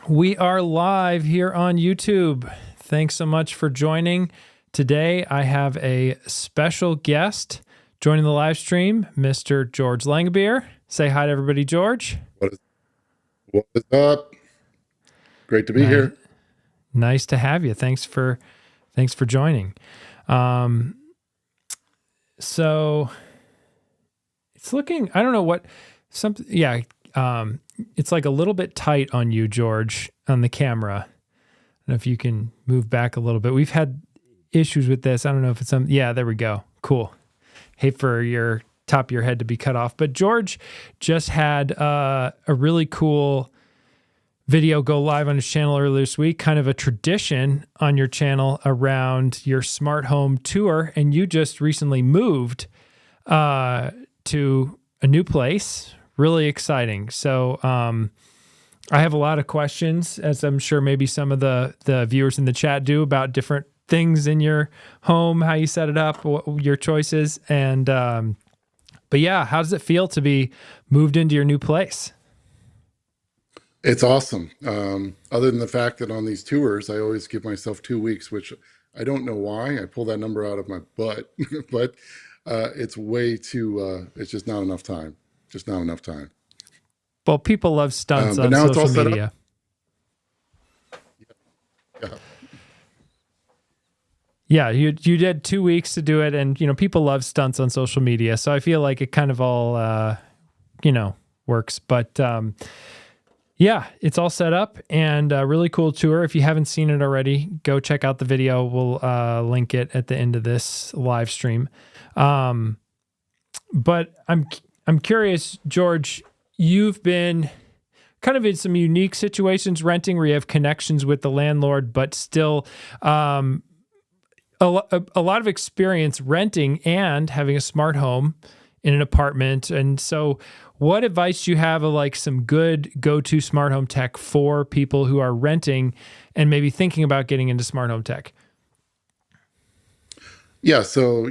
We are live here on YouTube. Thanks so much for joining. Today, I have a special guest joining the live stream, Mr. George Langabeer. Say hi to everybody, George. What is up? Great to be Nice, here. nice to have you. Thanks for joining. So it's looking. I don't know what something. Yeah. It's like a little bit tight on you, George, on the camera. I don't know if you can move back a little bit. We've had issues with this. I don't know if it's some. Yeah, there we go. Cool. Hate for your top of your head to be cut off. But George just had a really cool video go live on his channel earlier this week, kind of a tradition on your channel around your smart home tour. And you just recently moved to a new place. Really exciting. So I have a lot of questions, as I'm sure maybe some of the viewers in the chat do, about different things in your home, how you set it up, your choices. And but yeah, how does it feel to be moved into your new place? It's awesome. Other than the fact that on these tours, I always give myself 2 weeks, which I don't know why. I pull that number out of my butt, but it's way too, it's just not enough time. Just not enough time. Well, people love stunts But on now it's all social set up. media. Yeah. Yeah, you did 2 weeks to do it, and people love stunts on social media, so I feel like it kind of all works. But yeah, it's all set up and a really cool tour. If you haven't seen it already, go check out the video. We'll link it at the end of this live stream. But I'm curious, George, you've been kind of in some unique situations renting where you have connections with the landlord, but still a lot of experience renting and having a smart home in an apartment. And so what advice do you have of like some good go-to smart home tech for people who are renting and maybe thinking about getting into smart home tech? Yeah. So,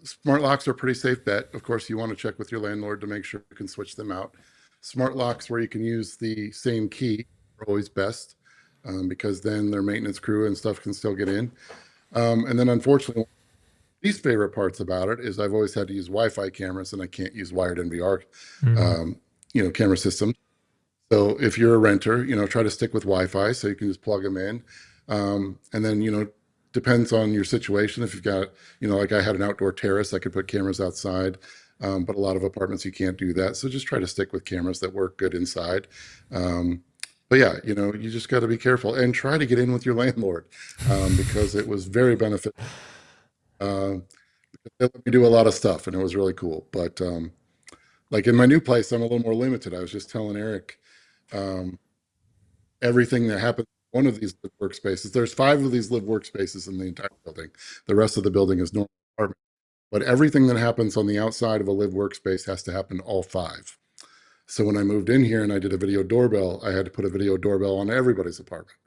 smart locks are a pretty safe bet. Of course, you want to check with your landlord to make sure you can switch them out. Smart locks where you can use the same key are always best, because then their maintenance crew and stuff can still get in. And then unfortunately, least favorite parts about it is I've always had to use Wi-Fi cameras and I can't use wired NVR, camera systems. So if you're a renter, try to stick with Wi-Fi so you can just plug them in. And then, depends on your situation. If you've got, like I had an outdoor terrace, I could put cameras outside. But a lot of apartments, you can't do that. So just try to stick with cameras that work good inside. But yeah, you just got to be careful and try to get in with your landlord, because it was very beneficial. They let me do a lot of stuff and it was really cool. But like in my new place, I'm a little more limited. I was just telling Eric, um, everything that happens in one of these live workspaces, there's 5 of these live workspaces in the entire building. The rest of the building is normal apartment. But everything that happens on the outside of a live workspace has to happen all 5. So when I moved in here and I did a video doorbell, I had to put a video doorbell on everybody's apartment.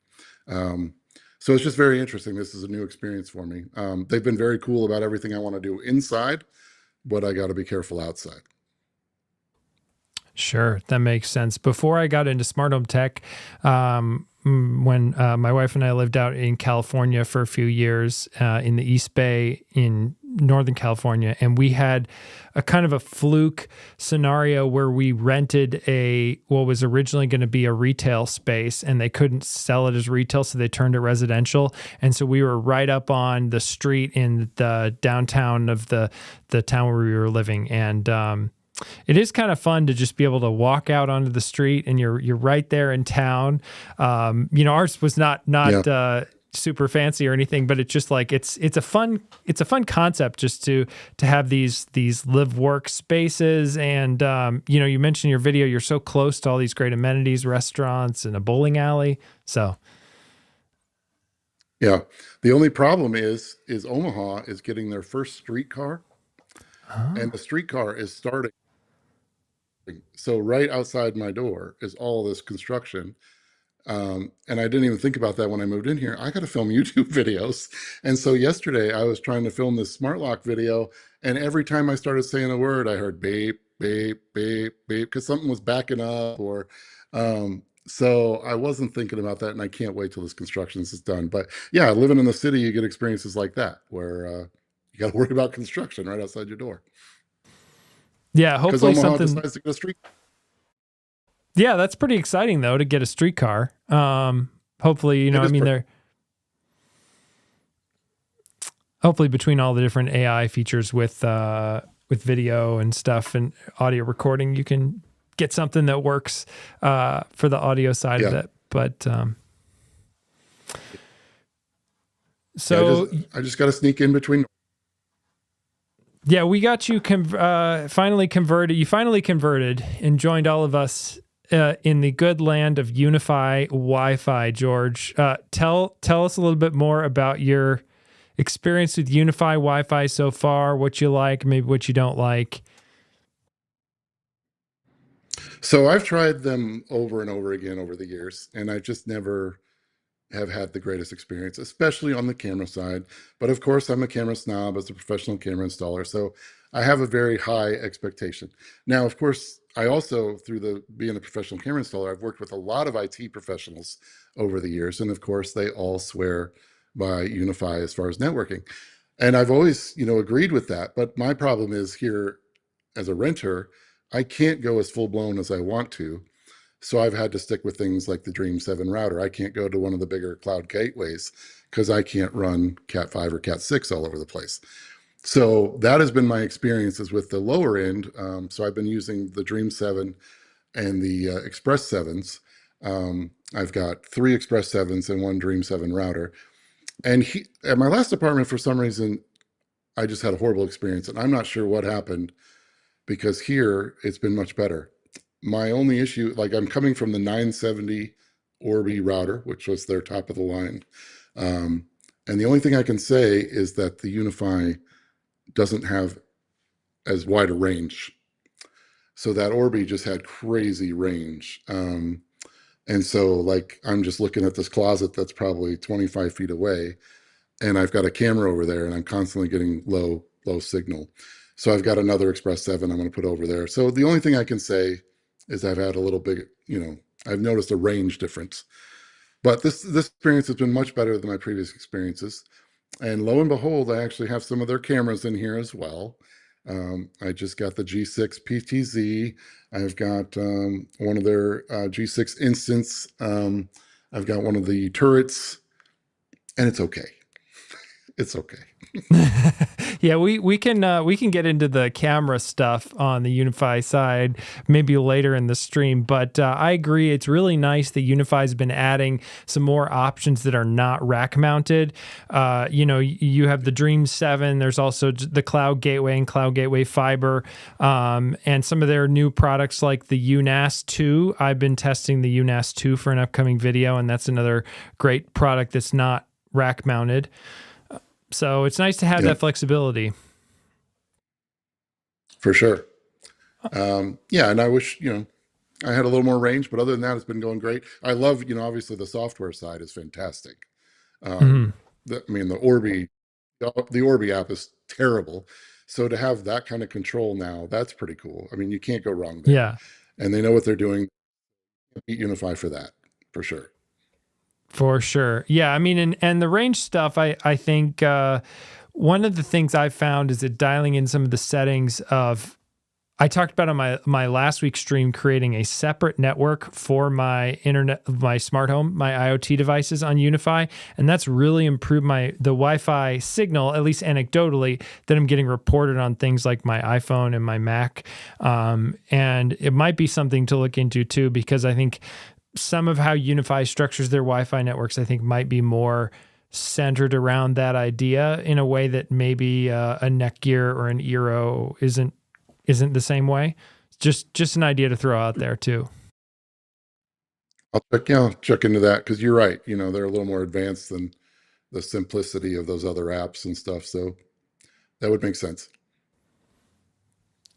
Um, so it's just very interesting. This is a new experience for me. They've been very cool about everything I want to do inside, but I got to be careful outside. Sure, that makes sense. Before I got into smart home tech, when my wife and I lived out in California for a few years in the East Bay in Northern California, and we had a kind of a fluke scenario where we rented what was originally going to be a retail space, and they couldn't sell it as retail, so they turned it residential. And so we were right up on the street in the downtown of the town where we were living, and it is kind of fun to just be able to walk out onto the street and you're right there in town. Ours was not Yeah. super fancy or anything, but it's just like it's a fun concept just to have these live work spaces. And you mentioned in your video you're so close to all these great amenities, restaurants, and a bowling alley. So Yeah. The only problem is Omaha is getting their first streetcar, and the streetcar is starting. So right outside my door is all this construction. And I didn't even think about that when I moved in here. I got to film YouTube videos. And so yesterday I was trying to film this smart lock video. And every time I started saying a word, I heard beep, beep, beep, beep, because something was backing up or, So I wasn't thinking about that, and I can't wait till this construction is done. But yeah, living in the city, you get experiences like that where you got to worry about construction right outside your door Yeah, because hopefully Omaha something. decides to get a street. Yeah, that's pretty exciting though to get a streetcar. Hopefully, It I is mean, they're hopefully between all the different AI features with video and stuff and audio recording, you can get something that works for the audio side of yeah. it. But Yeah, so I just got to sneak in between. yeah, we got you finally converted. You finally converted and joined all of us in the good land of UniFi Wi-Fi. George, tell us a little bit more about your experience with UniFi Wi-Fi so far. What you like, maybe what you don't like. So I've tried them over and over again over the years, and I just never have had the greatest experience, especially on the camera side. But of course, I'm a camera snob as a professional camera installer, so I have a very high expectation. Now, of course, I also, through the being a professional camera installer, I've worked with a lot of IT professionals over the years, and of course, they all swear by UniFi as far as networking. And I've always, agreed with that. But my problem is here as a renter, I can't go as full blown as I want to. So I've had to stick with things like the Dream 7 router. I can't go to one of the bigger cloud gateways because I can't run Cat 5 or Cat 6 all over the place. So that has been my experiences with the lower end. So I've been using the Dream 7 and the Express 7s. I've got 3 Express 7s and 1 Dream 7 router. And at my last apartment, for some reason, I just had a horrible experience. And I'm not sure what happened because here it's been much better. My only issue, like I'm coming from the 970 Orbi router, which was their top of the line. And the only thing I can say is that the UniFi doesn't have as wide a range. So that Orbi just had crazy range. And so like, I'm just looking at this closet that's probably 25 feet away, and I've got a camera over there, and I'm constantly getting low signal. So I've got another Express 7 I'm going to put over there. So the only thing I can say is I've had a little bit, I've noticed a range difference. But this experience has been much better than my previous experiences. And lo and behold, I actually have some of their cameras in here as well. I just got the G6 PTZ. I've got one of their G6 Instants. I've got one of the turrets, and it's okay. It's okay. Yeah, we can get into the camera stuff on the UniFi side maybe later in the stream, but I agree it's really nice that UniFi's been adding some more options that are not rack mounted. You have the Dream 7. There's also the Cloud Gateway and Cloud Gateway Fiber, and some of their new products like the UNAS 2. I've been testing the UNAS 2 for an upcoming video, and that's another great product that's not rack mounted. So it's nice to have that flexibility. For sure. Yeah, and I wish, I had a little more range, but other than that, it's been going great. I love, obviously the software side is fantastic. The Orbi app is terrible. So to have that kind of control now, that's pretty cool. I mean, you can't go wrong there. Yeah. And they know what they're doing. Beat UniFi for that, for sure. For sure. Yeah. I mean, and the range stuff, I think one of the things I've found is that dialing in some of the settings of, I talked about on my last week's stream, creating a separate network for my internet, my smart home, my IoT devices on UniFi. And that's really improved the Wi-Fi signal, at least anecdotally, that I'm getting reported on things like my iPhone and my Mac. And it might be something to look into too, because I think some of how UniFi structures their Wi-Fi networks, I think, might be more centered around that idea in a way that maybe a Netgear or an Eero isn't the same way. Just an idea to throw out there too. I'll check into that because you're right. They're a little more advanced than the simplicity of those other apps and stuff. So that would make sense.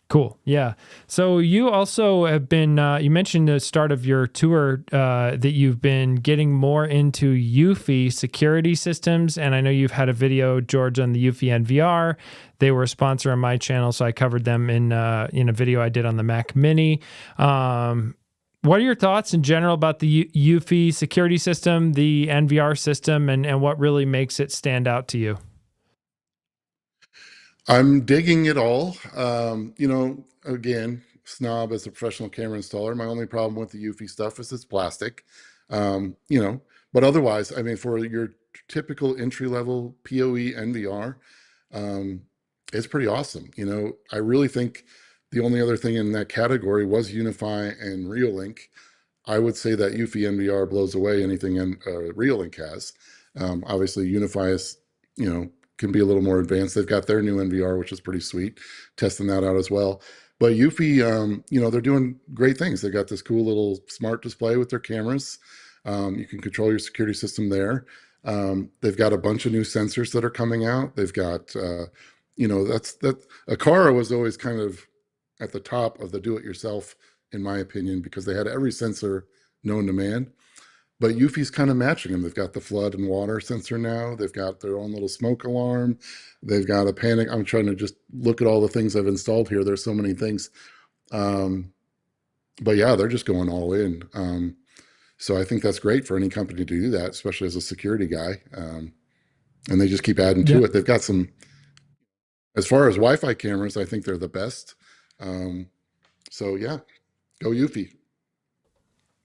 Cool. Yeah. So you also have been, you mentioned the start of your tour that you've been getting more into Eufy security systems. And I know you've had a video, George, on the Eufy NVR. They were a sponsor on my channel, so I covered them in a video I did on the Mac Mini. what are your thoughts in general about the Eufy security system, the NVR system, and what really makes it stand out to you? I'm digging it all. Again, snob as a professional camera installer. My only problem with the Eufy stuff is it's plastic. You know, but otherwise, I mean, for your typical entry level PoE NVR, um, it's pretty awesome. I really think the only other thing in that category was Unify and Reolink. I would say that Eufy NVR blows away anything Reolink has. Obviously, Unify is, can be a little more advanced. They've got their new NVR, which is pretty sweet. Testing that out as well. But Eufy, they're doing great things. They've got this cool little smart display with their cameras. You can control your security system there. They've got a bunch of new sensors that are coming out. They've got, that Aqara was always kind of at the top of the do-it-yourself, in my opinion, because they had every sensor known to man. But Eufy's kind of matching them. They've got the flood and water sensor now. They've got their own little smoke alarm. They've got a panic. I'm trying to just look at all the things I've installed here. There's so many things. But yeah, they're just going all in. So I think that's great for any company to do that, especially as a security guy. And they just keep adding to it. They've got some, as far as Wi-Fi cameras, I think they're the best. So yeah, go Eufy.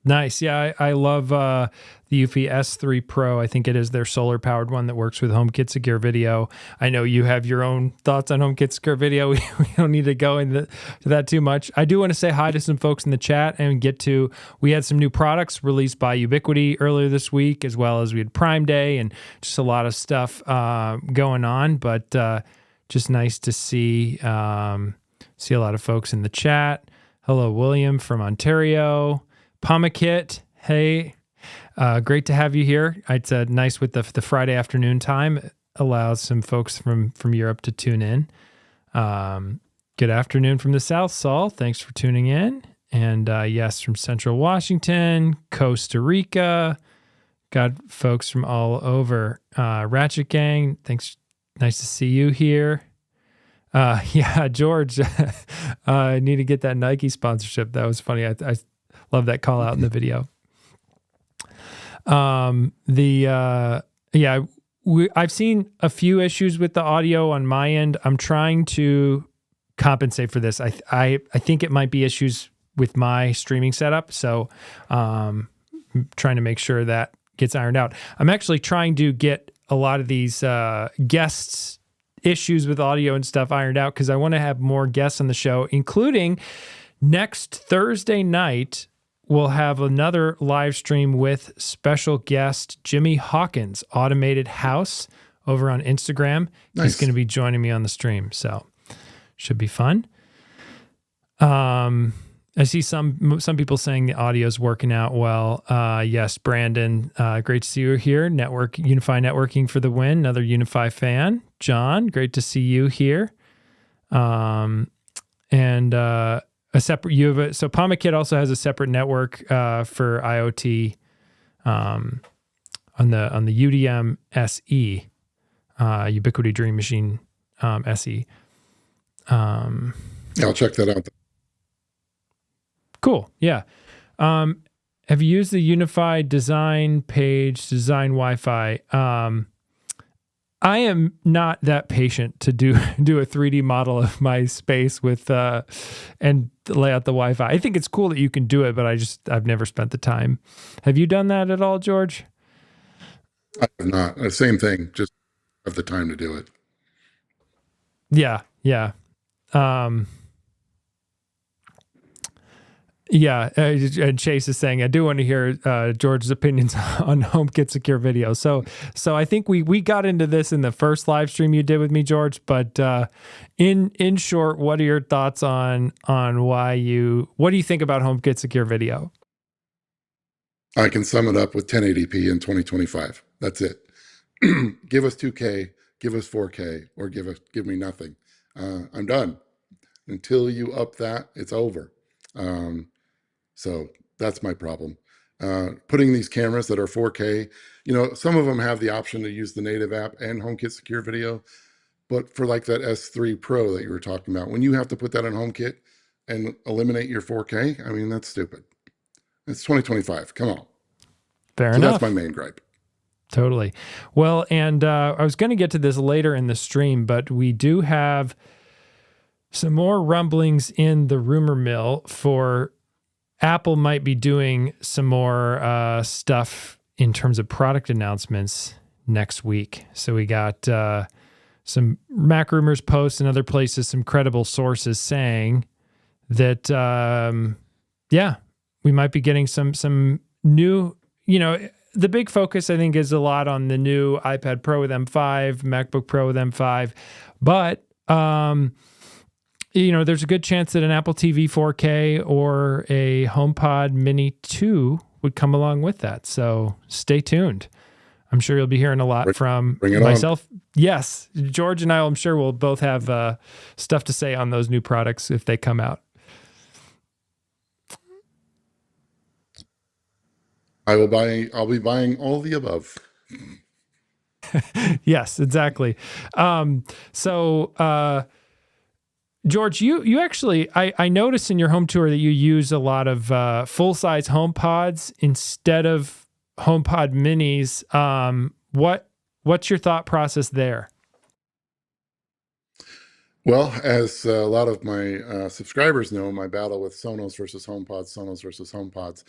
Nice. Yeah, I love the Eufy S3 Pro. I think it is their solar powered one that works with HomeKit Secure Video. I know you have your own thoughts on HomeKit Secure Video. We don't need to go into that too much. I do want to say hi to some folks in the chat and we had some new products released by Ubiquiti earlier this week, as well as we had Prime Day and just a lot of stuff going on. But just nice to see a lot of folks in the chat. Hello, William from Ontario. Pamakit, hey, great to have you here. It's nice with the Friday afternoon time. It allows some folks from Europe to tune in. Good afternoon from the South, Saul. Thanks for tuning in. And yes, from Central Washington, Costa Rica. Got folks from all over. Ratchet Gang, thanks. Nice to see you here. Yeah, George, I need to get that Nike sponsorship. That was funny. I love that call out in the video. I've seen a few issues with the audio on my end. I'm trying to compensate for this. I think it might be issues with my streaming setup. So I'm trying to make sure that gets ironed out. I'm actually trying to get a lot of these guests issues with audio and stuff ironed out because I want to have more guests on the show, including next Thursday night. We'll have another live stream with special guest Jimmy Hawkins, Automated House, over on Instagram. Nice. He's going to be joining me on the stream, so should be fun. I see some people saying the audio is working out well. Yes, Brandon, great to see you here. Unify Networking for the win. Another Unify fan. John, great to see you here. So Pamakit also has a separate network for IoT on the UDM SE, Ubiquiti Dream Machine SE. I'll check that out. Cool. Yeah. Have you used the Unified Design page, Design Wi-Fi? I am not that patient to do a 3D model of my space with and lay out the Wi-Fi. I think it's cool that you can do it, but I've never spent the time. Have you done that at all, George? I have not. The same thing. Just have the time to do it. Yeah. Yeah. And Chase is saying, I do want to hear George's opinions on HomeKit Secure Video. So I think we got into this in the first live stream you did with me, George. But in short, what are your thoughts on what do you think about HomeKit Secure Video? I can sum it up with 1080p in 2025. That's it. Give us 2K, give us 4K, or give me nothing. I'm done. Until you up that, it's over. So that's my problem. Putting these cameras that are 4K, some of them have the option to use the native app and HomeKit Secure Video, but for like that S3 Pro that you were talking about, when you have to put that on HomeKit and eliminate your 4K, I mean, that's stupid. It's 2025. Come on. Fair So that's enough. my main gripe. Totally. Well, and I was going to get to this later in the stream, but we do have some more rumblings in the rumor mill for Apple might be doing some more stuff in terms of product announcements next week. So we got some Mac Rumors posts and other places, some credible sources saying that, we might be getting some new, the big focus, I think, is a lot on the new iPad Pro with M5, MacBook Pro with M5. But, there's a good chance that an Apple TV 4K or a HomePod Mini 2 would come along with that. So stay tuned. I'm sure you'll be hearing a lot from myself. On. Yes, George and I, I'm sure we'll both have stuff to say on those new products if they come out. I'll be buying all the above. Yes, exactly. George, you actually, I noticed in your home tour that you use a lot of full-size HomePods instead of HomePod Minis. What's your thought process there? Well, as a lot of my subscribers know, my battle with Sonos versus HomePods.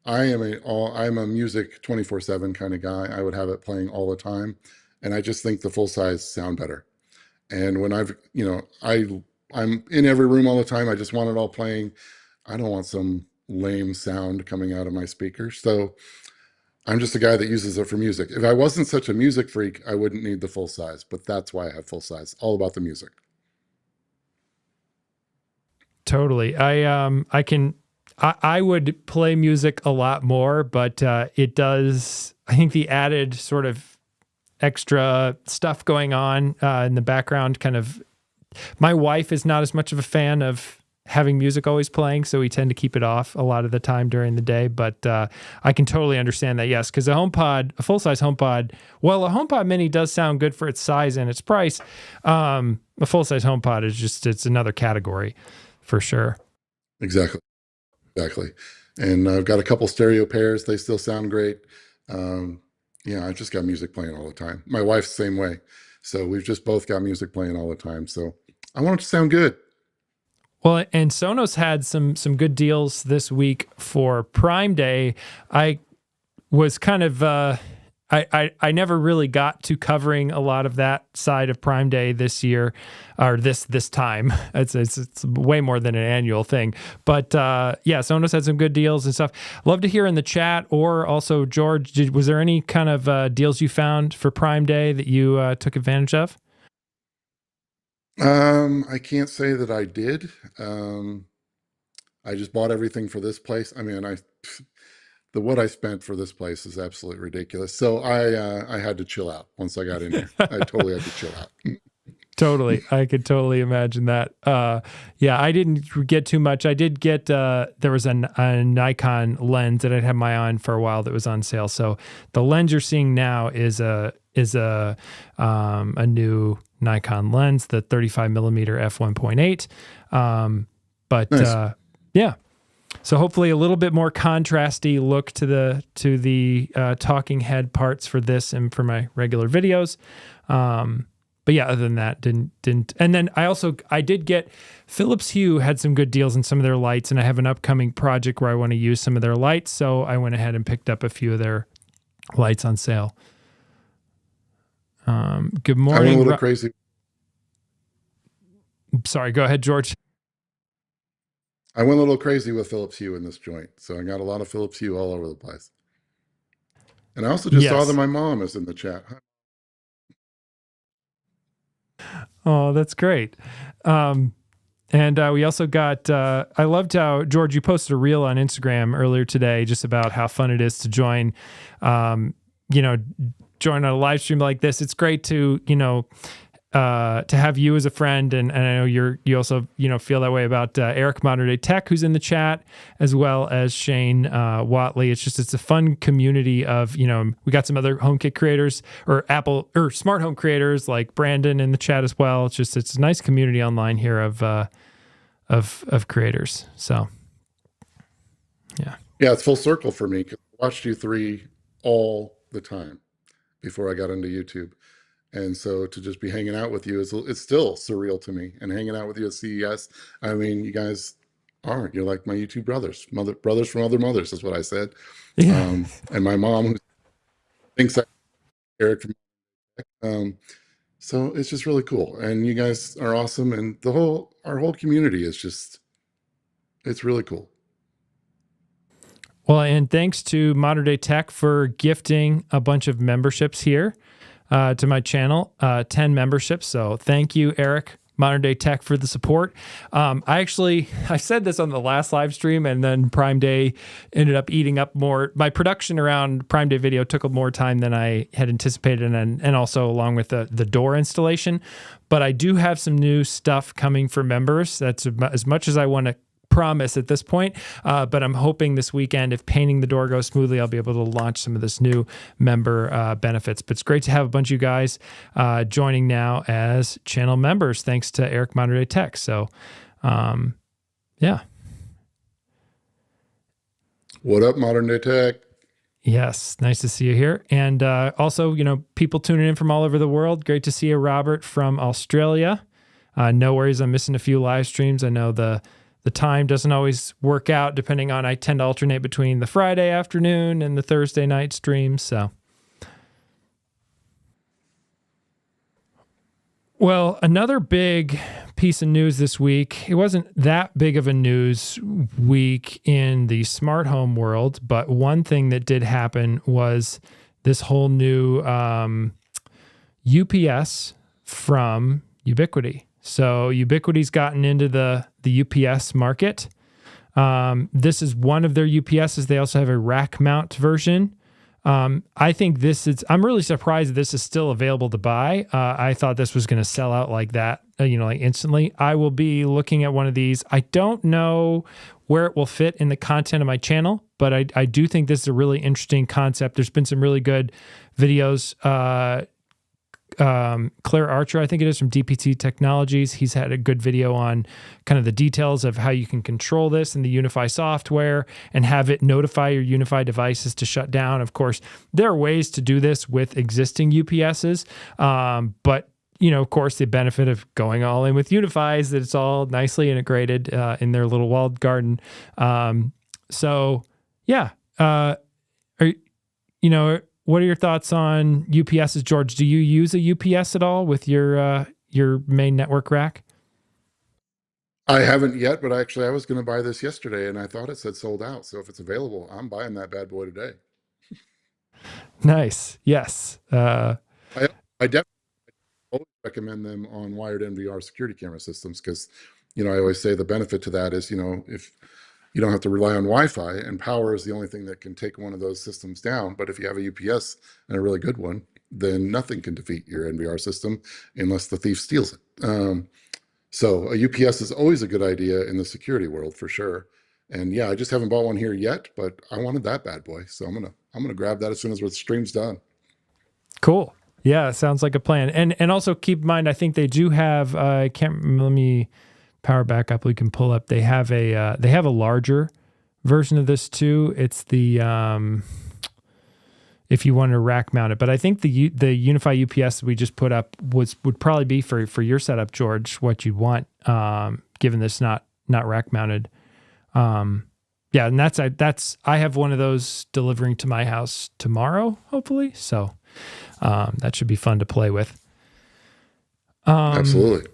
I'm a music 24/7 kind of guy. I would have it playing all the time, and I just think the full size sound better. And when I'm in every room all the time. I just want it all playing. I don't want some lame sound coming out of my speakers. So I'm just a guy that uses it for music. If I wasn't such a music freak, I wouldn't need the full size, but that's why I have full size. All about the music. Totally. I would play music a lot more, but it does, I think the added sort of extra stuff going on in the background kind of, my wife is not as much of a fan of having music always playing, so we tend to keep it off a lot of the time during the day, but I can totally understand that, yes, because a full-size HomePod, well, a HomePod Mini does sound good for its size and its price. A full-size HomePod is it's another category for sure. Exactly. And I've got a couple stereo pairs. They still sound great. I've just got music playing all the time. My wife's the same way. So we've just both got music playing all the time. So I want it to sound good. Well, and Sonos had some good deals this week for Prime Day. I was kind of I never really got to covering a lot of that side of Prime Day this year, or this time. It's way more than an annual thing. But Sonos had some good deals and stuff. Love to hear in the chat, or also George, was there any kind of deals you found for Prime Day that you took advantage of? I can't say that I did. I just bought everything for this place. I mean, what I spent for this place is absolutely ridiculous. So I had to chill out once I got in here. I totally had to chill out. Totally. I could totally imagine that. I didn't get too much. I did get, there was a Nikon lens that I'd had my eye on for a while that was on sale. So the lens you're seeing now is a new Nikon lens, the 35 millimeter f1.8. Nice. So hopefully a little bit more contrasty look to the talking head parts for this and for my regular videos. But yeah, other than that, didn't. And then I did get, Philips Hue had some good deals on some of their lights, and I have an upcoming project where I want to use some of their lights. So I went ahead and picked up a few of their lights on sale. Good morning. I went a little crazy. Sorry, go ahead, George. I went a little crazy with Philips Hue in this joint. So I got a lot of Philips Hue all over the place. And I also just saw that my mom is in the chat. Oh, that's great. And we also got, I loved how, George, you posted a reel on Instagram earlier today just about how fun it is to join on a live stream like this. It's great to have you as a friend, and I know you also feel that way about Eric Modern Day Tech, who's in the chat, as well as Shane Watley. It's a fun community of we got some other HomeKit creators or Apple or smart home creators like Brandon in the chat as well. It's a nice community online here of creators. So Yeah, it's full circle for me 'cause I watched you three all the time before I got into YouTube. And so to just be hanging out with you is it's still surreal to me. And hanging out with you at CES, I mean, you guys you're like my YouTube brothers, brothers from other mothers, is what I said. Yeah. And my mom who thinks I'm Eric from so it's just really cool. And you guys are awesome. And our whole community is just it's really cool. Well, and thanks to Modern Day Tech for gifting a bunch of memberships here to my channel, 10 memberships. So thank you, Eric, Modern Day Tech, for the support. I said this on the last live stream, and then Prime Day ended up eating up more. My production around Prime Day video took more time than I had anticipated, and also along with the door installation. But I do have some new stuff coming for members. That's as much as I want to promise at this point, but I'm hoping this weekend, if painting the door goes smoothly, I'll be able to launch some of this new member benefits. But it's great to have a bunch of you guys joining now as channel members, thanks to Eric, Modern Day Tech. So, yeah. What up, Modern Day Tech? Yes, nice to see you here. And also, people tuning in from all over the world. Great to see you, Robert, from Australia. No worries, I'm missing a few live streams. I know the time doesn't always work out depending on, I tend to alternate between the Friday afternoon and the Thursday night streams. So, well, another big piece of news this week. It wasn't that big of a news week in the smart home world, but one thing that did happen was this whole new UPS from Ubiquiti. So Ubiquiti's gotten into the UPS market. This is one of their UPSs. They also have a rack mount version. I think I'm really surprised that this is still available to buy. I thought this was going to sell out like that, like instantly. I will be looking at one of these. I don't know where it will fit in the content of my channel, but I do think this is a really interesting concept. There's been some really good videos. Claire Archer, I think it is, from DPT Technologies. He's had a good video on kind of the details of how you can control this in the Unify software and have it notify your Unify devices to shut down. Of course, there are ways to do this with existing UPSs, but of course, the benefit of going all in with Unify is that it's all nicely integrated in their little walled garden. So, yeah, what are your thoughts on UPSs, George? Do you use a UPS at all with your main network rack? I haven't yet, but actually I was going to buy this yesterday and I thought it said sold out. So if it's available, I'm buying that bad boy today. Nice. Yes. I definitely always recommend them on wired NVR security camera systems because, I always say the benefit to that is, if you don't have to rely on Wi-Fi, and power is the only thing that can take one of those systems down. But if you have a UPS and a really good one, then nothing can defeat your NVR system unless the thief steals it. So a UPS is always a good idea in the security world for sure. And yeah, I just haven't bought one here yet, but I wanted that bad boy, so I'm gonna grab that as soon as the stream's done. Cool. Yeah, sounds like a plan. And also keep in mind, I think they do have. Let me power back up. We can pull up. They have a larger version of this too. It's the if you want to rack mount it, but I think the Unify UPS we just put up would probably be for your setup, George, what you want, given this not rack mounted. Yeah, and that's I have one of those delivering to my house tomorrow, hopefully. So that should be fun to play with. Absolutely.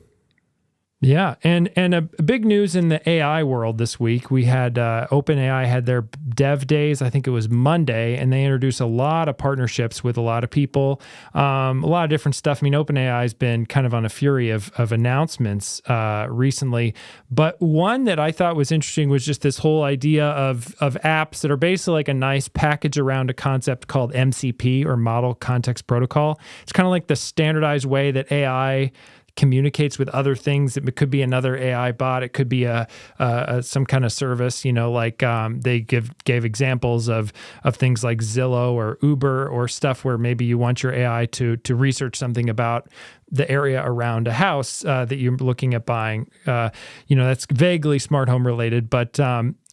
Yeah, and a big news in the AI world this week. We had OpenAI had their dev days. I think it was Monday, and they introduced a lot of partnerships with a lot of people, a lot of different stuff. I mean, OpenAI has been kind of on a fury of announcements recently, but one that I thought was interesting was just this whole idea of apps that are basically like a nice package around a concept called MCP, or Model Context Protocol. It's kind of like the standardized way that AI communicates with other things. It could be another AI bot. It could be some kind of service, like they gave examples of things like Zillow or Uber or stuff where maybe you want your AI to research something about the area around a house that you're looking at buying. That's vaguely smart home related, but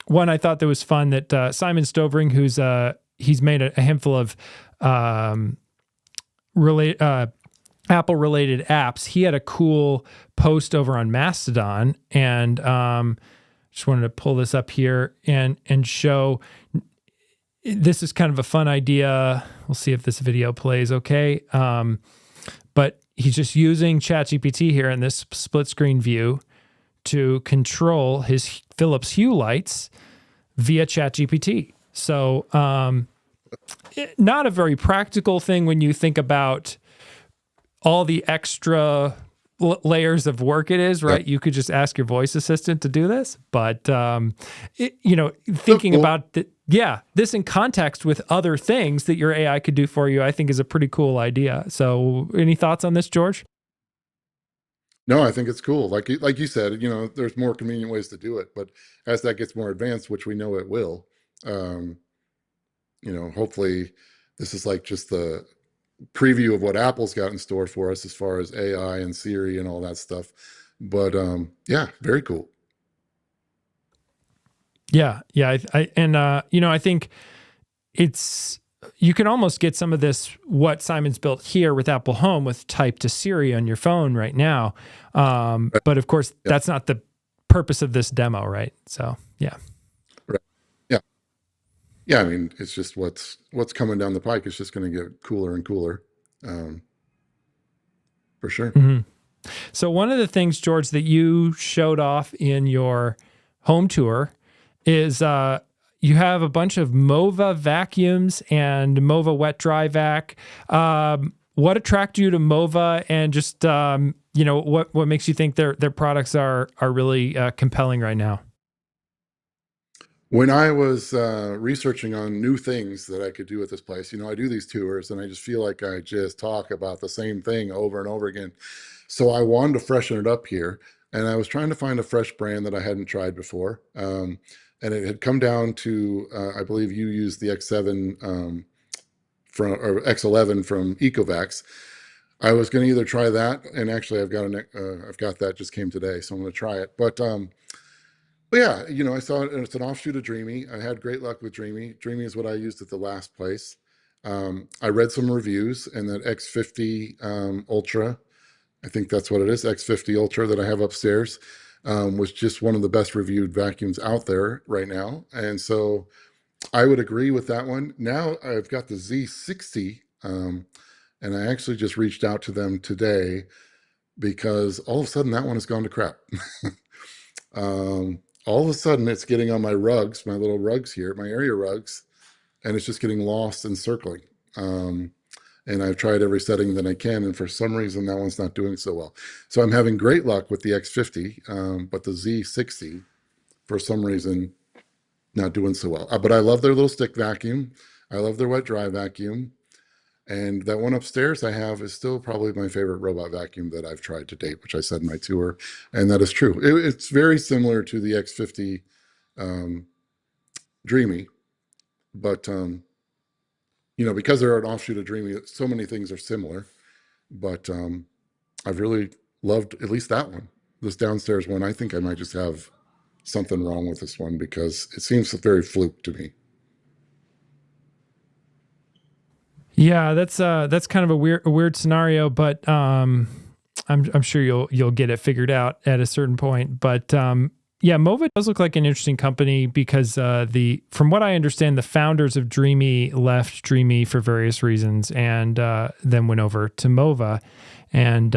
one I thought that was fun that Simon Stovring, who's he's made a handful of Apple related apps. He had a cool post over on Mastodon, and just wanted to pull this up here and show. This is kind of a fun idea. We'll see if this video plays okay. But he's just using ChatGPT here in this split screen view to control his Philips Hue lights via ChatGPT. So not a very practical thing when you think about all the extra layers of work it is, right? You could just ask your voice assistant to do this, but thinking about this in context with other things that your AI could do for you, I think is a pretty cool idea. So any thoughts on this, George? No, I think it's cool. Like you said, there's more convenient ways to do it, but as that gets more advanced, which we know it will, hopefully this is like just the preview of what Apple's got in store for us as far as AI and Siri and all that stuff. But yeah, very cool. Yeah. I think you can almost get some of this, what Simon's built here with Apple Home, with type to Siri on your phone right now. But of course, that's not the purpose of this demo, right? So, yeah. Right. Yeah. Yeah. I mean, it's just what's coming down the pike. It's just going to get cooler and cooler, for sure. Mm-hmm. So one of the things, George, that you showed off in your home tour is you have a bunch of Mova vacuums and Mova wet dry vac. What attracted you to Mova, and just what makes you think their products are really compelling right now? When I was researching on new things that I could do at this place, I do these tours and I just feel like I just talk about the same thing over and over again. So I wanted to freshen it up here, and I was trying to find a fresh brand that I hadn't tried before. And it had come down to, I believe you used the X7 or X11 from Ecovacs. I was going to either try that, and actually I've got that, just came today, so I'm going to try it. But yeah, I saw it, and it's an offshoot of Dreamy. I had great luck with Dreamy. Dreamy is what I used at the last place. I read some reviews, and that X50 Ultra, I think that's what it is, X50 Ultra that I have upstairs, was just one of the best reviewed vacuums out there right now. And so I would agree with that one. Now I've got the Z60, and I actually just reached out to them today because all of a sudden that one has gone to crap. All of a sudden it's getting on my rugs, my little rugs here, my area rugs, and it's just getting lost and circling. And I've tried every setting that I can, and for some reason that one's not doing so well. So I'm having great luck with the X50, but the Z60, for some reason, not doing so well. But I love their little stick vacuum. I love their wet dry vacuum. And that one upstairs I have is still probably my favorite robot vacuum that I've tried to date, which I said in my tour. And that is true. It's very similar to the X50 Dreamy, but because they're an offshoot of Dreamy, so many things are similar. But I've really loved at least that one. This downstairs one, I think I might just have something wrong with this one because it seems very fluke to me. Yeah, that's kind of a weird scenario, but I'm sure you'll get it figured out at a certain point. But yeah, Mova does look like an interesting company because from what I understand, the founders of Dreamy left Dreamy for various reasons and then went over to Mova. And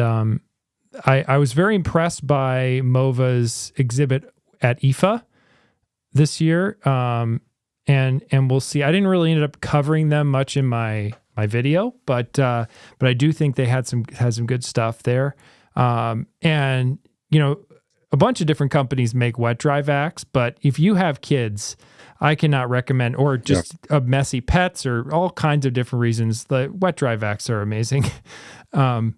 I was very impressed by Mova's exhibit at IFA this year. And we'll see. I didn't really end up covering them much in my video, but I do think they had some good stuff there. And a bunch of different companies make wet dry vacs, but if you have kids, I cannot recommend, or just messy pets or all kinds of different reasons, the wet dry vacs are amazing. Or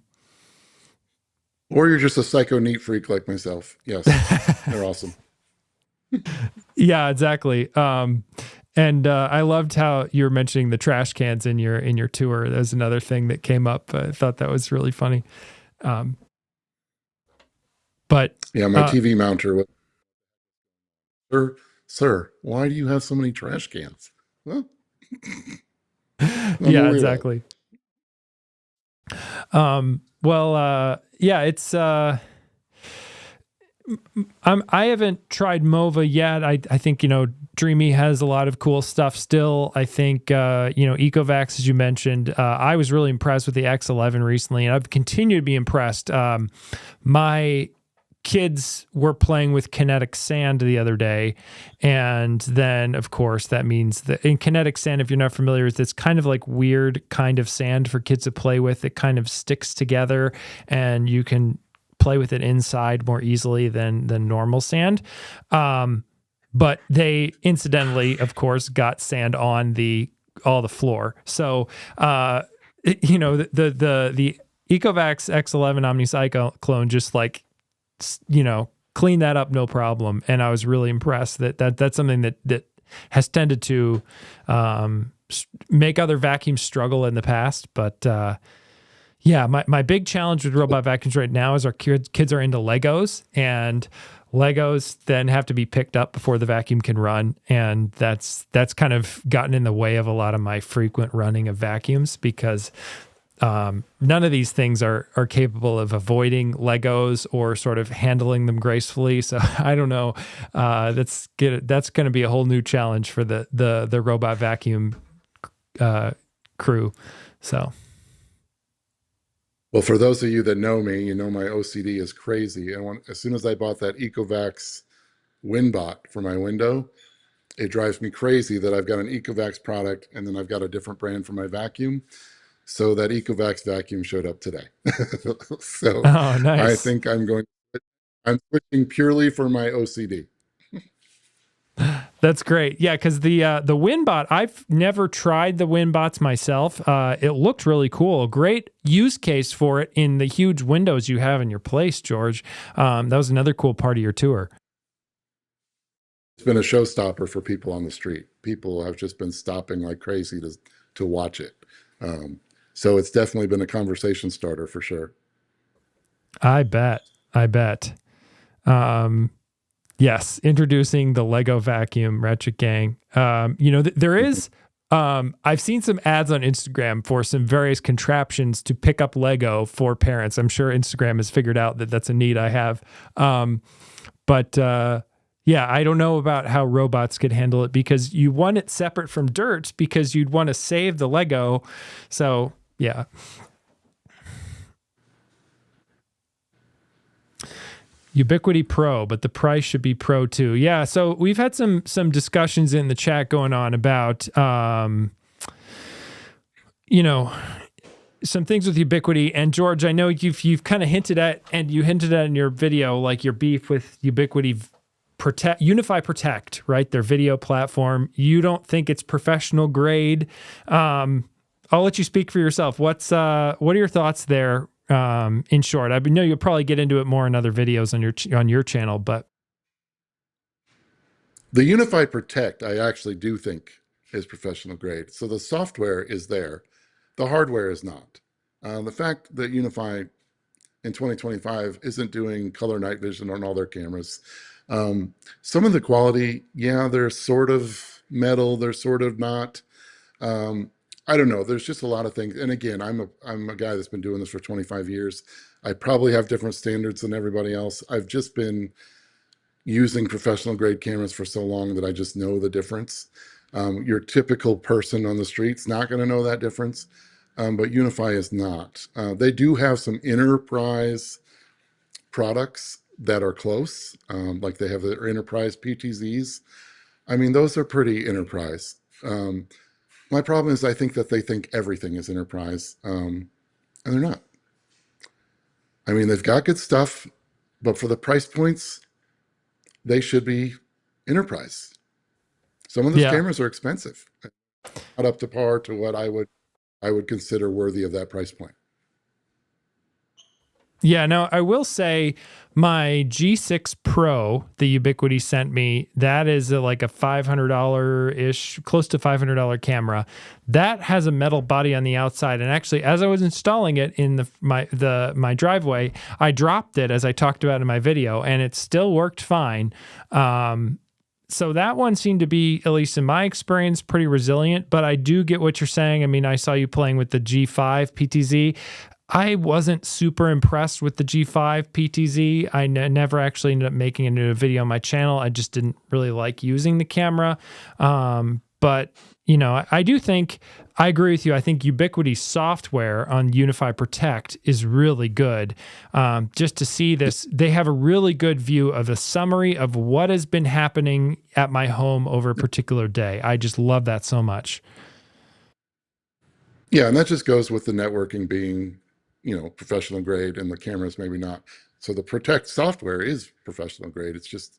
you're just a psycho neat freak like myself. Yes, they're awesome. Yeah, exactly. And I loved how you were mentioning the trash cans in your tour. That was another thing that came up. I thought that was really funny. But yeah, my TV mounter was "Sir, why do you have so many trash cans?" Well, Yeah, worry about it. exactly. Yeah, it's I haven't tried Mova yet. I think, Dreamy has a lot of cool stuff still. I think, Ecovacs, as you mentioned, I was really impressed with the X11 recently, and I've continued to be impressed. My kids were playing with kinetic sand the other day. And then, of course, that means that in kinetic sand, if you're not familiar with this kind of like weird kind of sand for kids to play with, it kind of sticks together and you can play with it inside more easily than normal sand. But they incidentally, of course, got sand on all the floor. So, the Ecovacs X11 OmniCyclone just like, clean that up, no problem. And I was really impressed that's something that has tended to make other vacuums struggle in the past. But yeah, my big challenge with robot vacuums right now is our kids are into Legos, and Legos then have to be picked up before the vacuum can run. And that's kind of gotten in the way of a lot of my frequent running of vacuums, because none of these things are capable of avoiding Legos or sort of handling them gracefully. So I don't know. That's going to be a whole new challenge for the robot vacuum crew. So. Well, for those of you that know me, you know my OCD is crazy. And as soon as I bought that Ecovacs WinBot for my window, it drives me crazy that I've got an Ecovacs product and then I've got a different brand for my vacuum. So that Ecovacs vacuum showed up today. So Oh, nice. I think I'm switching purely for my OCD. That's great. Yeah, because the WinBot, I've never tried the WinBots myself. It looked really cool. Great use case for it in the huge windows you have in your place, George. That was another cool part of your tour. It's been a showstopper for people on the street. People have just been stopping like crazy to watch it. So it's definitely been a conversation starter for sure. I bet. Yes, introducing the Lego vacuum, Ratchet Gang. There is, I've seen some ads on Instagram for some various contraptions to pick up Lego for parents. I'm sure Instagram has figured out that that's a need I have. Yeah, I don't know about how robots could handle it, because you want it separate from dirt because you'd want to save the Lego. So, yeah. Ubiquiti Pro, but the price should be Pro too. Yeah, so we've had some discussions in the chat going on about, some things with Ubiquiti. And George, I know you've kind of hinted at in your video, like your beef with Ubiquiti Unify Protect, right? Their video platform. You don't think it's professional grade. I'll let you speak for yourself. What are your thoughts there? In short, I know you'll probably get into it more in other videos on your channel, but the Unify Protect, I actually do think is professional grade. So the software is there, the hardware is not. The fact that Unify in 2025 isn't doing color night vision on all their cameras. Some of the quality, yeah, they're sort of metal, they're sort of not. I don't know. There's just a lot of things. And again, I'm a guy that's been doing this for 25 years. I probably have different standards than everybody else. I've just been using professional grade cameras for so long that I just know the difference. Your typical person on the street's not going to know that difference, but Unify is not. They do have some enterprise products that are close, like they have their enterprise PTZs. I mean, those are pretty enterprise. My problem is I think that they think everything is enterprise, and they're not. I mean, they've got good stuff, but for the price points, they should be enterprise. Some of those cameras are expensive, not up to par to what I would consider worthy of that price point. Yeah, now I will say my G6 Pro, the Ubiquiti sent me, that is like a $500-ish, close to $500 camera. That has a metal body on the outside. And actually, as I was installing it in my driveway, I dropped it, as I talked about in my video, and it still worked fine. So that one seemed to be, at least in my experience, pretty resilient, but I do get what you're saying. I mean, I saw you playing with the G5 PTZ. I wasn't super impressed with the G5 PTZ. I never actually ended up making it into a video on my channel. I just didn't really like using the camera. But, you know, I do think, I agree with you. I think Ubiquiti software on Unify Protect is really good. Just to see this, they have a really good view of a summary of what has been happening at my home over a particular day. I just love that so much. Yeah, and that just goes with the networking being, professional grade and the cameras maybe not. So the Protect software is professional grade. It's just,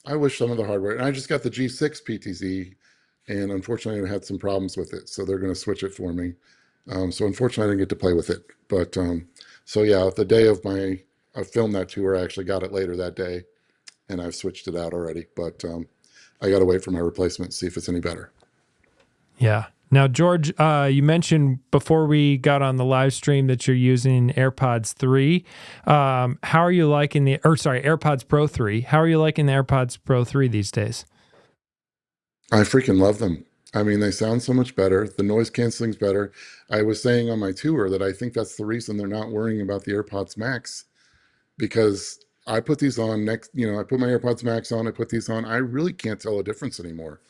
I wish some of the hardware, and I just got the G6 PTZ, and unfortunately I had some problems with it. So they're going to switch it for me. So unfortunately I didn't get to play with it. But so yeah, the day of I filmed that tour, I actually got it later that day, and I've switched it out already. But I got to wait for my replacement to see if it's any better. Yeah. Now, George, you mentioned before we got on the live stream that you're using AirPods 3. How are you liking AirPods Pro 3? How are you liking the AirPods Pro 3 these days? I freaking love them. I mean, they sound so much better. The noise canceling's better. I was saying on my tour that I think that's the reason they're not worrying about the AirPods Max, because I put these on I put my AirPods Max on, I put these on. I really can't tell a difference anymore.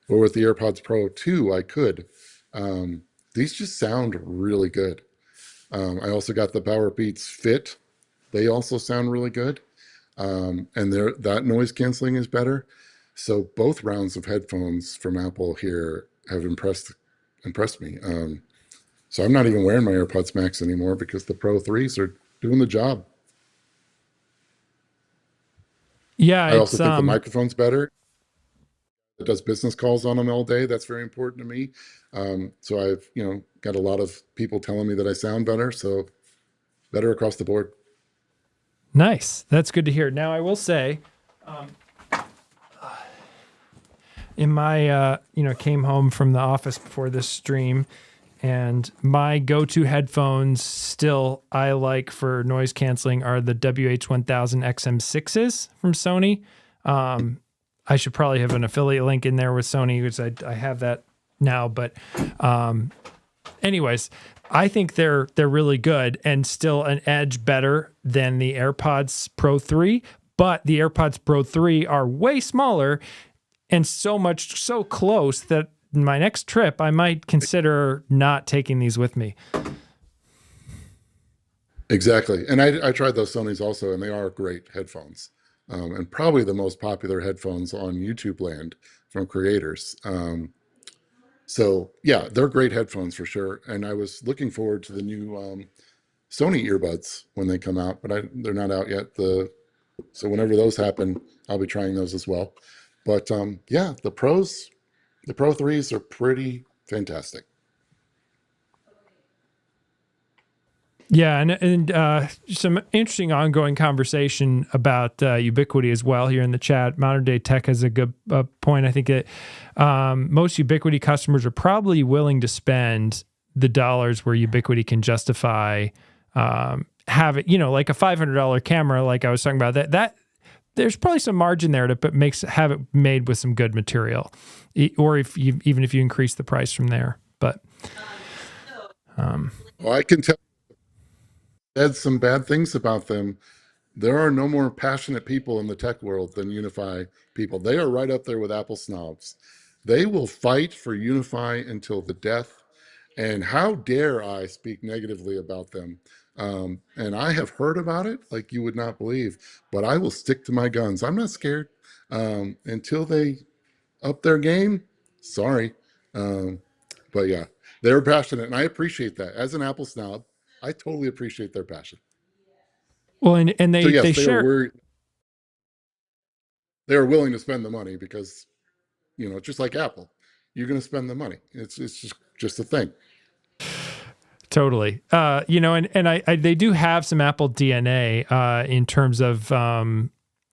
Or with the AirPods Pro 2, I could. These just sound really good. I also got the Powerbeats Fit. They also sound really good. And that noise canceling is better. So both rounds of headphones from Apple here have impressed me. So I'm not even wearing my AirPods Max anymore because the Pro 3s are doing the job. Yeah, I also think the microphone's better. It does business calls on them all day. That's very important to me. So I've, got a lot of people telling me that I sound better. So better across the board. Nice. That's good to hear. Now, I will say, in my, came home from the office before this stream, and my go-to headphones still I like for noise canceling are the WH-1000 XM6s from Sony. I should probably have an affiliate link in there with Sony, because I have that now. But anyways, I think they're really good and still an edge better than the AirPods Pro 3. But the AirPods Pro 3 are way smaller and so close that my next trip I might consider not taking these with me. Exactly. And I tried those Sonys also, and they are great headphones. And probably the most popular headphones on YouTube land from creators. So yeah, they're great headphones for sure. And I was looking forward to the new Sony earbuds when they come out, but they're not out yet. So whenever those happen, I'll be trying those as well. But yeah, the Pro 3s are pretty fantastic. Yeah, and some interesting ongoing conversation about Ubiquiti as well here in the chat. Modern Day Tech has a good point. I think that most Ubiquiti customers are probably willing to spend the dollars where Ubiquiti can justify have it, like a $500 camera, like I was talking about. That there's probably some margin there to have it made with some good material, or even if you increase the price from there. But well, I can tell. Said some bad things about them. There are no more passionate people in the tech world than Unify people. They are right up there with Apple snobs. They will fight for Unify until the death. And how dare I speak negatively about them? And I have heard about it like you would not believe, but I will stick to my guns. I'm not scared until they up their game. Sorry. But yeah, they're passionate, and I appreciate that. As an Apple snob, I totally appreciate their passion. Well, and they share. They're willing to spend the money because, just like Apple, you're going to spend the money. It's just a thing. Totally. And they do have some Apple DNA in terms of,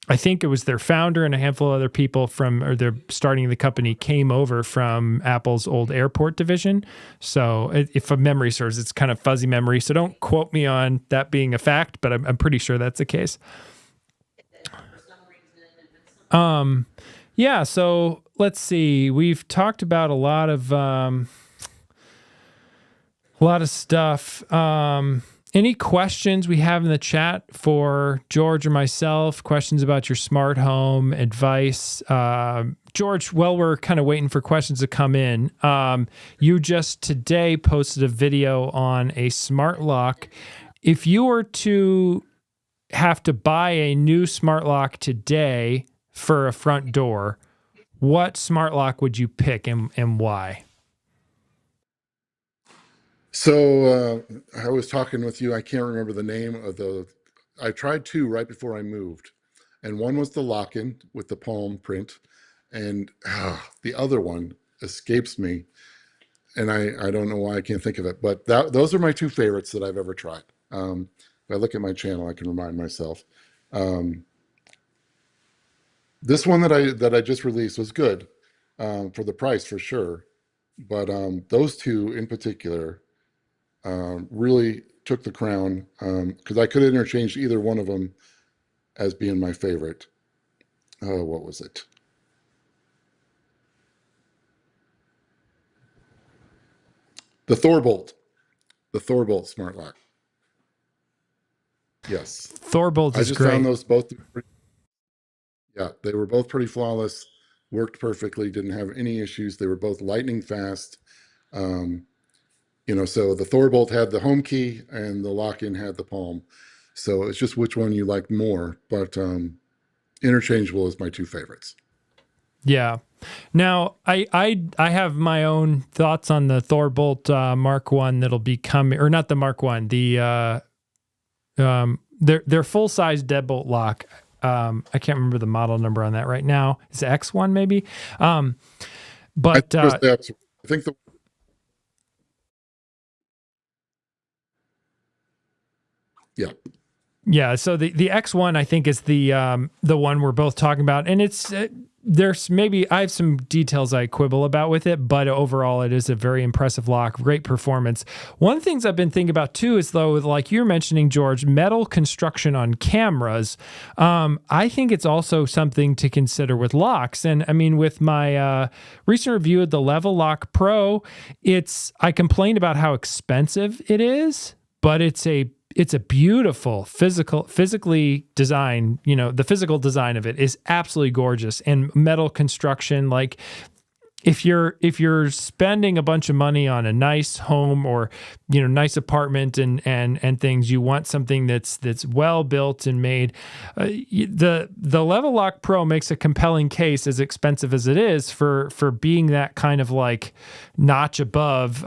I think it was their founder and a handful of other people they're starting the company came over from Apple's old airport division. So if a memory serves, it's kind of fuzzy memory. So don't quote me on that being a fact, but I'm pretty sure that's the case. Yeah, so let's see. We've talked about a lot of stuff. Any questions we have in the chat for George or myself? Questions about your smart home advice? George, while we're kind of waiting for questions to come in, you just today posted a video on a smart lock. If you were to have to buy a new smart lock today for a front door, what smart lock would you pick and why? So I was talking with you. I can't remember the name of the. I tried two right before I moved, and one was the lock-in with the palm print, and the other one escapes me, and I don't know why I can't think of it. But those are my two favorites that I've ever tried. If I look at my channel, I can remind myself. Um, this one that I just released was good for the price for sure, but those two in particular really took the crown because I could interchange either one of them as being my favorite. Oh, what was it? The Thorbolt. The Thorbolt smart lock. Yes. Thorbolt I is just found great. those both. Yeah, they were both pretty flawless, worked perfectly, didn't have any issues. They were both lightning fast. Um, so the Thorbolt had the home key and the lock-in had the palm. So it's just which one you like more, but interchangeable is my two favorites. Yeah. Now, I have my own thoughts on the Thorbolt Mark One that'll be coming, or not the Mark One, their full size deadbolt lock. I can't remember the model number on that right now. It's X1 maybe. But I think the yeah. yeah, so the X1 I think is the one we're both talking about, and it's there's maybe I have some details I quibble about with it, but overall it is a very impressive lock, great performance. One of the things I've been thinking about too is though, like you're mentioning, George, metal construction on cameras. I think it's also something to consider with locks, and I mean with my recent review of the Level Lock Pro, I complained about how expensive it is, but it's a beautiful physically design. The physical design of it is absolutely gorgeous, and metal construction. Like if you're spending a bunch of money on a nice home or nice apartment and things, you want something that's well built and made. The Level Lock Pro makes a compelling case, as expensive as it is, for being that kind of like notch above.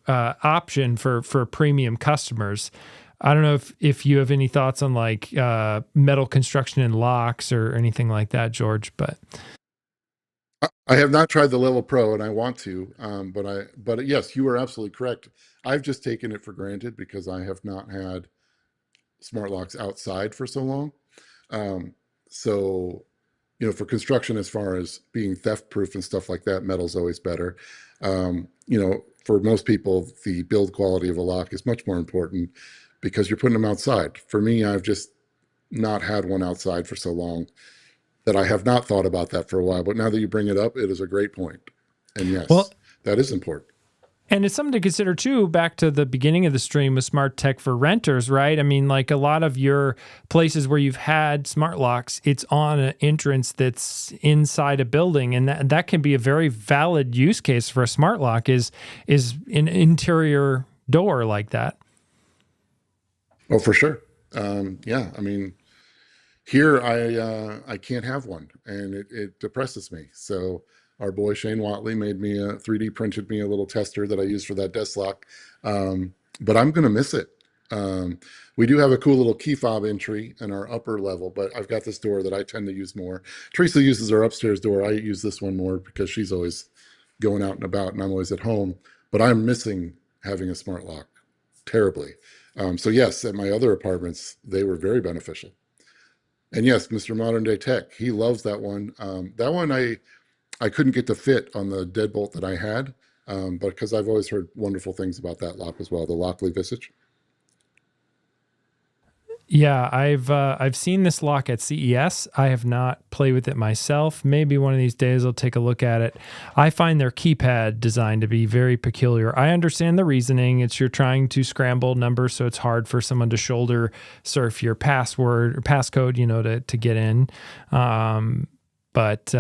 Option for premium customers. I don't know if you have any thoughts on like metal construction and locks or anything like that, George, but I have not tried the Level Pro, and I want to. But yes, you are absolutely correct. I've just taken it for granted because I have not had smart locks outside for so long. So, for construction, as far as being theft proof and stuff like that, metal's always better. For most people, the build quality of a lock is much more important because you're putting them outside. For me, I've just not had one outside for so long that I have not thought about that for a while. But now that you bring it up, it is a great point. And yes, well, that is important. and it's something to consider too, back to the beginning of the stream with smart tech for renters, right? I mean, like a lot of your places where you've had smart locks, it's on an entrance that's inside a building. And that can be a very valid use case for a smart lock is an interior door like that. Oh, for sure. Yeah, I mean, here I can't have one, and it depresses me. So our boy Shane Watley made me 3D printed me a little tester that I use for that desk lock. But I'm gonna miss it. We do have a cool little key fob entry in our upper level, but I've got this door that I tend to use more. Teresa uses her upstairs door. I use this one more because she's always going out and about, and I'm always at home. But I'm missing having a smart lock terribly. So yes, at my other apartments, they were very beneficial. And yes, Mr. Modern Day Tech, he loves that one. That one I couldn't get to fit on the deadbolt that I had, but because I've always heard wonderful things about that lock as well, the Lockley Visage. Yeah, I've seen this lock at CES. I have not played with it myself. Maybe one of these days I'll take a look at it. I find their keypad design to be very peculiar. I understand the reasoning. It's you're trying to scramble numbers, so it's hard for someone to shoulder surf your password or passcode, to get in. But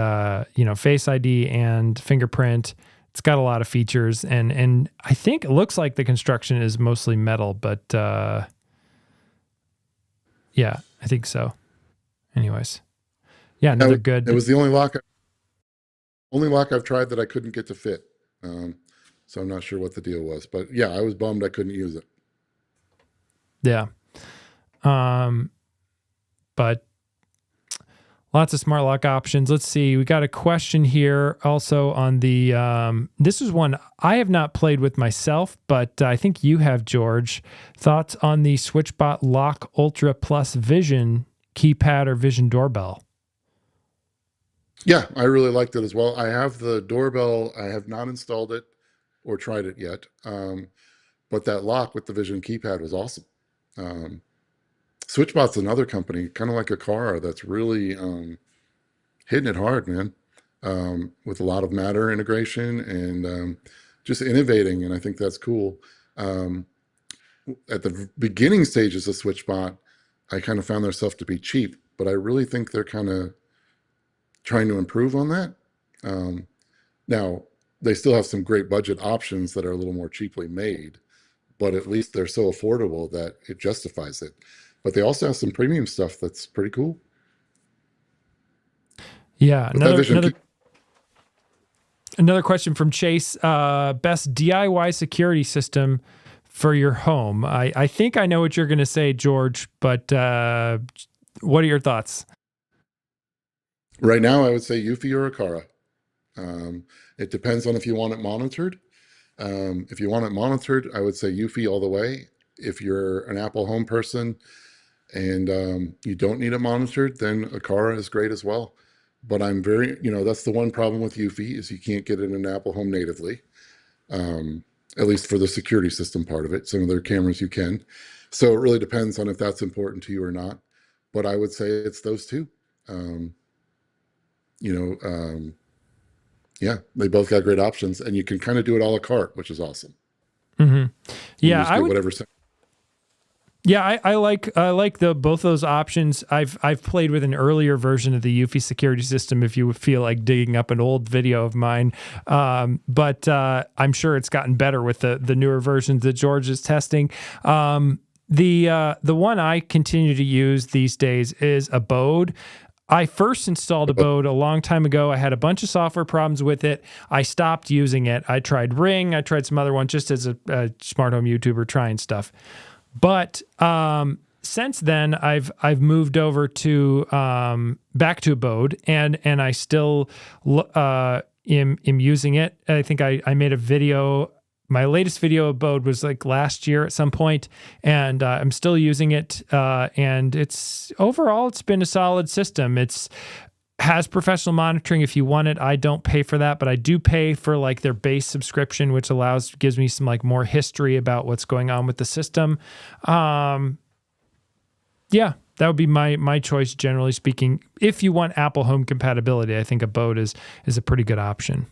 Face ID and fingerprint. It's got a lot of features, and I think it looks like the construction is mostly metal, but. Yeah, I think so. Anyways, yeah, another good. It was the only lock I've tried that I couldn't get to fit. So I'm not sure what the deal was, but yeah, I was bummed I couldn't use it. Yeah. But lots of smart lock options. Let's see. We got a question here also on the, this is one I have not played with myself, but I think you have, George. Thoughts on the SwitchBot Lock Ultra Plus Vision keypad or Vision doorbell? Yeah, I really liked it as well. I have the doorbell. I have not installed it or tried it yet. But that lock with the Vision keypad was awesome. Um, SwitchBot's another company, kind of like Aqara, that's really hitting it hard, man, with a lot of Matter integration and just innovating. And I think that's cool. Um, at the beginning stages of SwitchBot, I kind of found their stuff to be cheap, but I really think they're kind of trying to improve on that. Um, Now, they still have some great budget options that are a little more cheaply made, but at least they're so affordable that it justifies it. But they also have some premium stuff that's pretty cool. Yeah, With that Vision another question from Chase. Best DIY security system for your home. I think I know what you're going to say, George, but what are your thoughts? right now, I would say Eufy or Aqara. It depends on if you want it monitored. If you want it monitored, I would say Eufy all the way. If you're an Apple Home person and you don't need it monitored, then Aqara is great as well. But I'm very, that's the one problem with Eufy is you can't get it in Apple Home natively, um, at least for the security system part of it. Some of their cameras you can. So it really depends on if that's important to you or not. But I would say it's those two. Um, you know, um, yeah, they both got great options, and you can kind of do it a la carte, which is awesome. Mm-hmm. You Yeah, just I get would. whatever. Yeah, I like the both those options. I've played with an earlier version of the Eufy security system. If you would feel like digging up an old video of mine, but I'm sure it's gotten better with the newer versions that George is testing. The one I continue to use these days is Abode. I first installed Abode a long time ago. I had a bunch of software problems with it. I stopped using it. I tried Ring. I tried some other one just as a smart home YouTuber trying stuff. But since then, I've moved over to back to Abode, and I still am using it. I think I made a video. My latest video Abode was like last year at some point, and I'm still using it. And it's overall, it's been a solid system. It's has professional monitoring if you want it. I don't pay for that, but I do pay for like their base subscription, which gives me some like more history about what's going on with the system. Yeah, that would be my choice, generally speaking. If you want Apple Home compatibility, I think Abode is a pretty good option.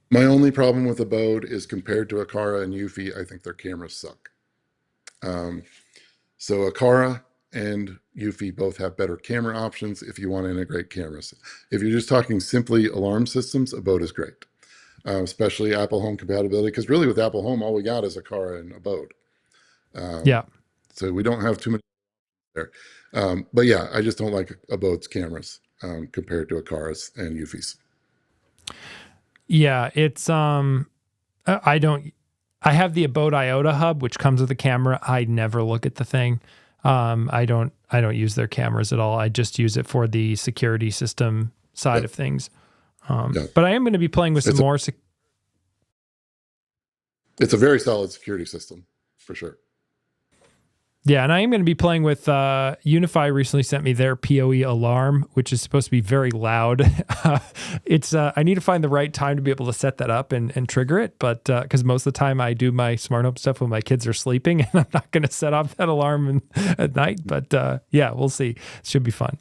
My only problem with Abode is compared to Aqara and Eufy, I think their cameras suck. Um, so Aqara and Eufy both have better camera options if you want to integrate cameras. If you're just talking simply alarm systems, Abode is great, especially Apple Home compatibility, because really with Apple Home, all we got is Aqara and Abode. Yeah. So we don't have too many there. But yeah, I just don't like Abode's cameras compared to Aqara's and Eufy's. Yeah, it's I don't I have the Abode IOTA hub which comes with a camera. I never look at the thing. I don't use their cameras at all. I just use it for the security system side of things. But I am going to be playing with some more it's a very solid security system for sure. Yeah, and I am going to be playing with Unify. Recently sent me their PoE alarm, which is supposed to be very loud. It's I need to find the right time to be able to set that up and trigger it, but because most of the time I do my smart home stuff when my kids are sleeping, and I'm not going to set off that alarm at night. But yeah, we'll see. It should be fun.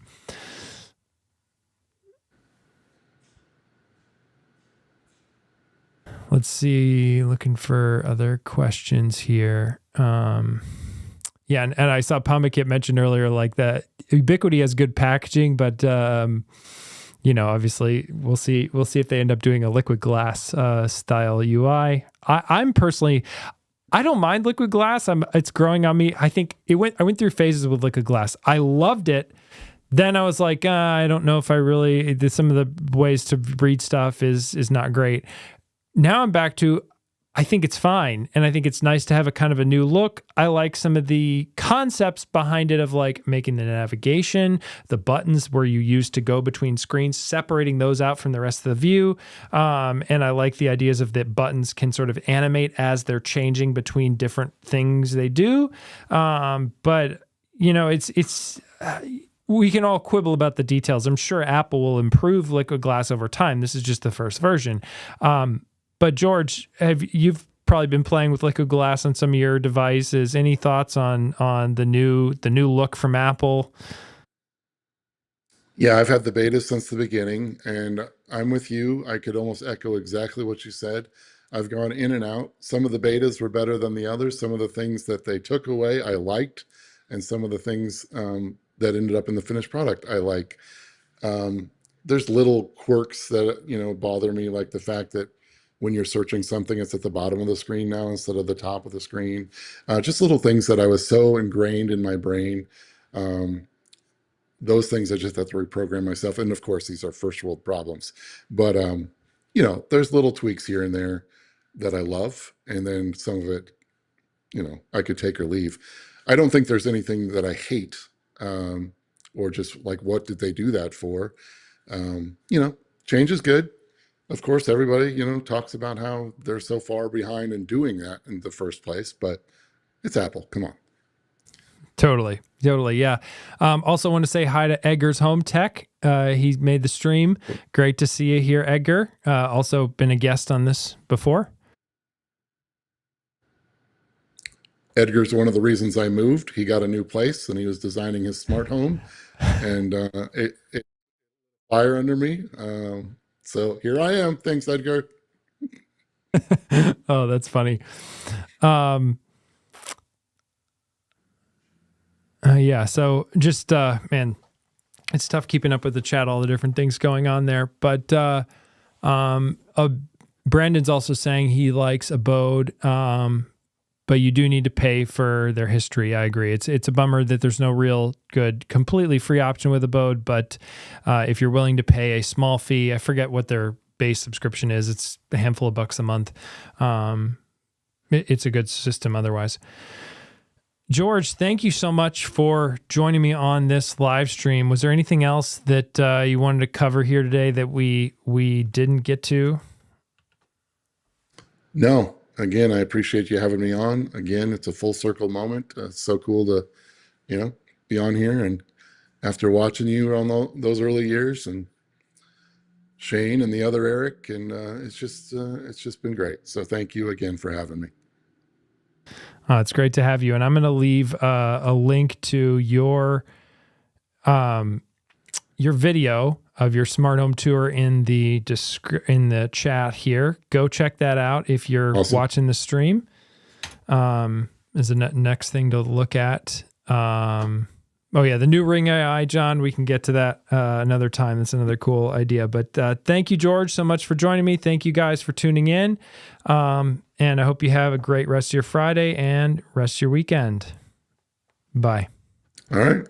Let's see. Looking for other questions here. Yeah, and I saw Pamakit mentioned earlier, like that Ubiquiti has good packaging, but obviously we'll see if they end up doing a liquid glass style UI. I'm personally, I don't mind liquid glass. It's growing on me. I think I went through phases with liquid glass. I loved it. Then I was like, I don't know if I really. Some of the ways to read stuff is not great. Now I'm back to, I think it's fine. And I think it's nice to have a kind of a new look. I like some of the concepts behind it of like making the navigation, the buttons where you use to go between screens, separating those out from the rest of the view. And I like the ideas of that buttons can sort of animate as they're changing between different things they do. But it's we can all quibble about the details. I'm sure Apple will improve liquid glass over time. This is just the first version. But George, you've probably been playing with liquid glass on some of your devices. Any thoughts on the new look from Apple? Yeah, I've had the beta since the beginning, and I'm with you. I could almost echo exactly what you said. I've gone in and out. Some of the betas were better than the others. Some of the things that they took away, I liked, and some of the things that ended up in the finished product, I like. There's little quirks that bother me, like the fact that when you're searching something, it's at the bottom of the screen now instead of the top of the screen. Just little things that I was so ingrained in my brain. Those things I just have to reprogram myself. And of course, these are first world problems. But, there's little tweaks here and there that I love. And then some of it, I could take or leave. I don't think there's anything that I hate or just like, what did they do that for? Change is good. Of course, everybody, talks about how they're so far behind in doing that in the first place, but it's Apple. Come on. Totally. Yeah. Also want to say hi to Edgar's Home Tech. He made the stream. Great to see you here, Edgar. Also been a guest on this before. Edgar's one of the reasons I moved. He got a new place and he was designing his smart home, and it fire under me. So here I am. Thanks, Edgar. Oh, that's funny. Yeah. So just, man, it's tough keeping up with the chat, all the different things going on there. But Brandon's also saying he likes Abode, but you do need to pay for their history. I agree. It's a bummer that there's no real good, completely free option with Abode. But if you're willing to pay a small fee, I forget what their base subscription is. It's a handful of bucks a month. It's a good system otherwise. George, thank you so much for joining me on this live stream. Was there anything else that you wanted to cover here today that we didn't get to? No. Again, I appreciate you having me on. Again, it's a full circle moment. It's so cool to, be on here. And after watching you on those early years, and Shane and the other Eric, and it's just been great. So thank you again for having me. It's great to have you. And I'm going to leave a link to your video of your smart home tour in the chat here. Go check that out if you're watching the stream. Is the next thing to look at. Oh yeah, the new Ring AI, John. We can get to that another time. That's another cool idea. But thank you, George, so much for joining me. Thank you guys for tuning in. And I hope you have a great rest of your Friday and rest of your weekend. Bye. All right.